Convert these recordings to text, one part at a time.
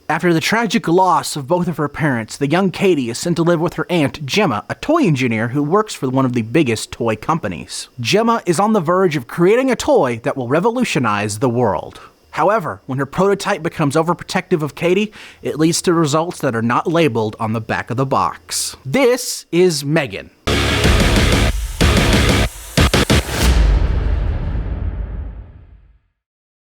After the tragic loss of both of her parents, the young Katie is sent to live with her aunt, Gemma, a toy engineer who works for one of the biggest toy companies. Gemma is on the verge of creating a toy that will revolutionize the world. However, when her prototype becomes overprotective of Katie, it leads to results that are not labeled on the back of the box. This is M3GAN.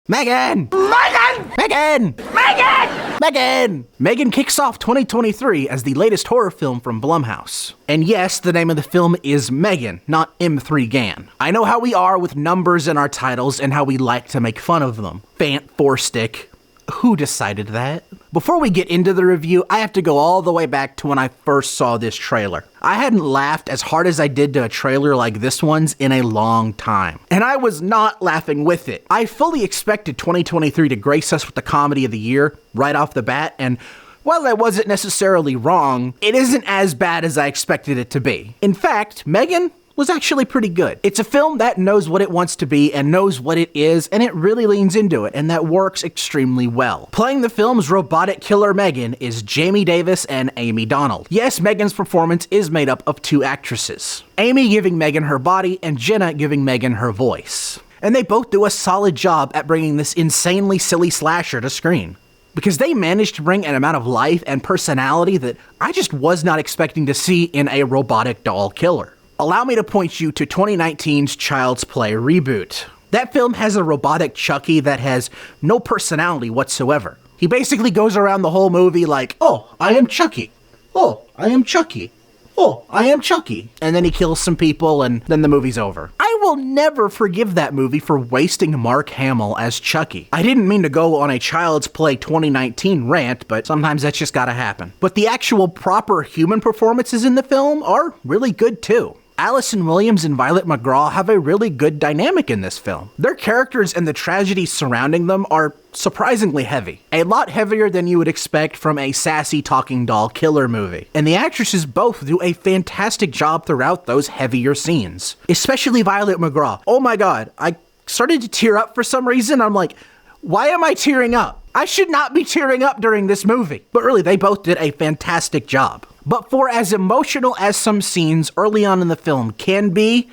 M3GAN! M3GAN! M3GAN! M3GAN! M3GAN! M3GAN kicks off 2023 as the latest horror film from Blumhouse. And yes, the name of the film is M3GAN, not M3GAN. I know how we are with numbers in our titles and how we like to make fun of them. Fant, four-stick. Who decided that? Before we get into the review, I have to go all the way back to when I first saw this trailer. I hadn't laughed as hard as I did to a trailer like this one's in a long time. And I was not laughing with it. I fully expected 2023 to grace us with the comedy of the year right off the bat, and while I wasn't necessarily wrong, it isn't as bad as I expected it to be. In fact, M3GAN was actually pretty good. It's a film that knows what it wants to be and knows what it is, and it really leans into it, and that works extremely well. Playing the film's robotic killer M3GAN is Jamie Davis and Amy Donald. Yes, M3GAN's performance is made up of two actresses. Amy giving M3GAN her body, and Jenna giving M3GAN her voice. And they both do a solid job at bringing this insanely silly slasher to screen, because they managed to bring an amount of life and personality that I just was not expecting to see in a robotic doll killer. Allow me to point you to 2019's Child's Play reboot. That film has a robotic Chucky that has no personality whatsoever. He basically goes around the whole movie like, "Oh, I am Chucky. Oh, I am Chucky. Oh, I am Chucky." And then he kills some people and then the movie's over. I will never forgive that movie for wasting Mark Hamill as Chucky. I didn't mean to go on a Child's Play 2019 rant, but sometimes that's just gotta happen. But the actual proper human performances in the film are really good too. Allison Williams and Violet McGraw have a really good dynamic in this film. Their characters and the tragedies surrounding them are surprisingly heavy. A lot heavier than you would expect from a sassy talking doll killer movie. And the actresses both do a fantastic job throughout those heavier scenes. Especially Violet McGraw. Oh my god, I started to tear up for some reason. I'm like, why am I tearing up? I should not be tearing up during this movie. But really, they both did a fantastic job. But for as emotional as some scenes early on in the film can be,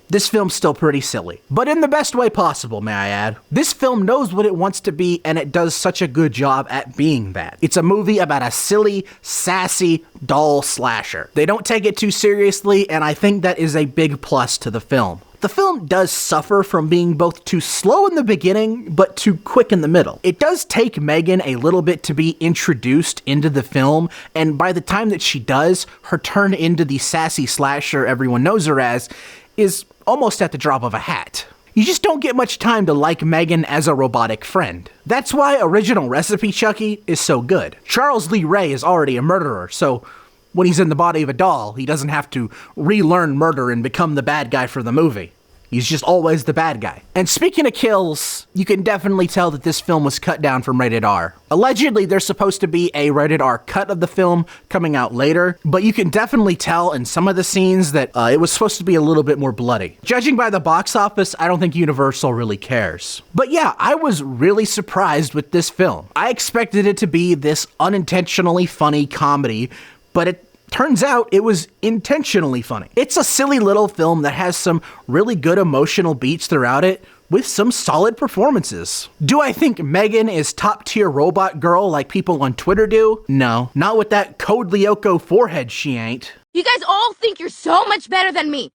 this film's still pretty silly. But in the best way possible, may I add. This film knows what it wants to be, and it does such a good job at being that. It's a movie about a silly, sassy doll slasher. They don't take it too seriously, and I think that is a big plus to the film. The film does suffer from being both too slow in the beginning, but too quick in the middle. It does take M3GAN a little bit to be introduced into the film, and by the time that she does, her turn into the sassy slasher everyone knows her as is almost at the drop of a hat. You just don't get much time to like M3GAN as a robotic friend. That's why Original Recipe Chucky is so good. Charles Lee Ray is already a murderer, so when he's in the body of a doll, he doesn't have to relearn murder and become the bad guy for the movie. He's just always the bad guy. And speaking of kills, you can definitely tell that this film was cut down from rated R. Allegedly, there's supposed to be a rated R cut of the film coming out later, but you can definitely tell in some of the scenes that it was supposed to be a little bit more bloody. Judging by the box office, I don't think Universal really cares. But yeah, I was really surprised with this film. I expected it to be this unintentionally funny comedy, but it turns out it was intentionally funny. It's a silly little film that has some really good emotional beats throughout it, with some solid performances. Do I think M3GAN is top tier robot girl like people on Twitter do? No, not with that Code Lyoko forehead she ain't. You guys all think you're so much better than me.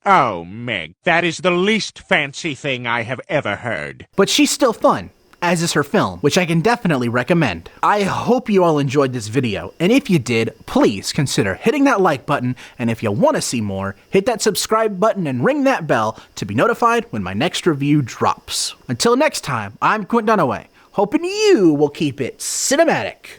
Oh, Meg, that is the least fancy thing I have ever heard. But she's still fun, as is her film, which I can definitely recommend. I hope you all enjoyed this video, and if you did, please consider hitting that like button, and if you want to see more, hit that subscribe button and ring that bell to be notified when my next review drops. Until next time, I'm Quint Dunaway, hoping you will keep it cinematic.